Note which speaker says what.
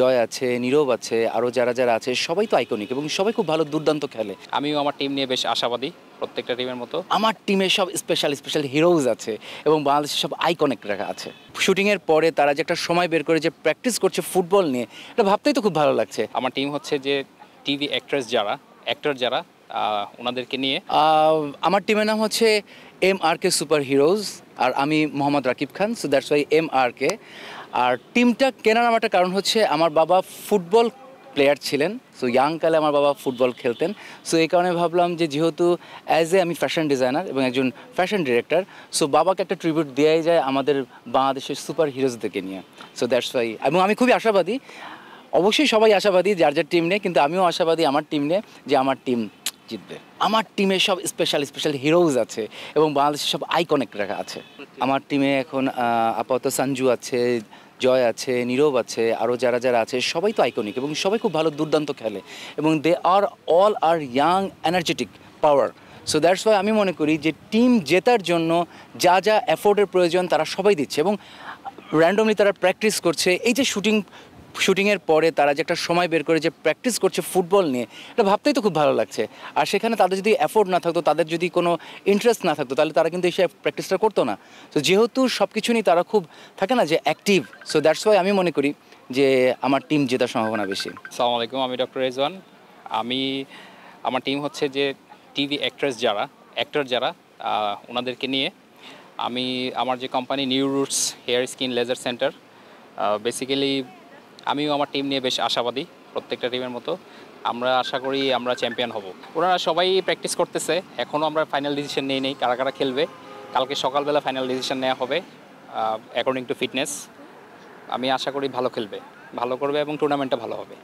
Speaker 1: জয় আছে, নীরব আছে, আরও যারা আছে সবাই তো আইকনিক এবং সবাই খুব ভালো দুর্দান্ত খেলে।
Speaker 2: আমিও আমার টিম নিয়ে বেশ আশাবাদী, প্রত্যেকটা টিমের মতো।
Speaker 1: আমার টিমে সব স্পেশাল হিরোজ আছে এবং বাংলাদেশের সব আইকনিক রাখা আছে। শুটিংয়ের পরে তারা যে একটা সময় বের করে যে প্র্যাকটিস করছে ফুটবল নিয়ে, এটা ভাবতেই তো খুব ভালো লাগছে।
Speaker 2: আমার টিম হচ্ছে যে টিভি অ্যাক্টর যারা ওনাদেরকে নিয়ে।
Speaker 1: আমার টিমের নাম হচ্ছে MRK সুপার হিরোজ, আর আমি মোহাম্মদ রাকিব খান, সো দ্যাটস ওয়াই MRK। আর টিমটা কেনার আমার একটা কারণ হচ্ছে আমার বাবা ফুটবল প্লেয়ার ছিলেন, সো ইয়াং কালে আমার বাবা ফুটবল খেলতেন। সো এই কারণে ভাবলাম যে যেহেতু আমি ফ্যাশন ডিজাইনার এবং একজন ফ্যাশন ডিরেক্টর, সো বাবাকে একটা ট্রিবিউট দেওয়াই যায় আমাদের বাংলাদেশের সুপার হিরোজদেরকে নিয়ে। সো দ্যাটস ওয়াই, এবং আমি খুবই আশাবাদী, অবশ্যই সবাই আশাবাদী যার টিম নিয়ে, কিন্তু আমিও আশাবাদী আমার টিম নিয়ে যে আমার টিম জিতবে। আমার টিমে সব স্পেশাল হিরোজ আছে এবং বাংলাদেশের সব আইকনিক রাখা আছে। আমার টিমে এখন আপাতত সঞ্জু আছে, জয় আছে, নীরব আছে, আরও যারা আছে সবাই তো আইকনিক এবং সবাই খুব ভালো দুর্দান্ত খেলে এবং they all are young energetic power. So that's why আমি মনে করি যে টিম জেতার জন্য যা এফোর্টের প্রয়োজন তারা সবাই দিচ্ছে এবং র্যান্ডমলি তারা প্র্যাকটিস করছে। এই যে শুটিংয়ের পরে তারা যে একটা সময় বের করে যে প্র্যাকটিস করছে ফুটবল নিয়ে, এটা ভাবতেই তো খুব ভালো লাগছে। আর সেখানে তাদের যদি এফোর্ট না থাকতো, তাদের যদি কোনো ইন্টারেস্ট না থাকতো, তাহলে তারা কিন্তু এসে প্র্যাকটিসটা করতো না। তো যেহেতু সব কিছু নিয়ে তারা খুব থাকে না যে অ্যাক্টিভ, সো দ্যাটস ওয়াই আমি মনে করি যে আমার টিম জেতার সম্ভাবনা বেশি।
Speaker 2: আসসালামু আলাইকুম, আমি ডক্টর রেজওয়ান। আমার টিম হচ্ছে যে টিভি অ্যাক্টর যারা ওনাদেরকে নিয়ে। আমার যে company New Roots hair skin laser centre, basically আমিও আমার টিম নিয়ে বেশ আশাবাদী, প্রত্যেকটা টিমের মতো। আমরা আশা করি আমরা চ্যাম্পিয়ন হব। ওনারা সবাই প্র্যাকটিস করতেছে, এখনও আমরা ফাইনাল ডিসিশন নেই কারা খেলবে। কালকে সকালবেলা ফাইনাল ডিসিশন নেওয়া হবে অ্যাকর্ডিং টু ফিটনেস। আমি আশা করি ভালো করবে এবং টুর্নামেন্টটা ভালো হবে।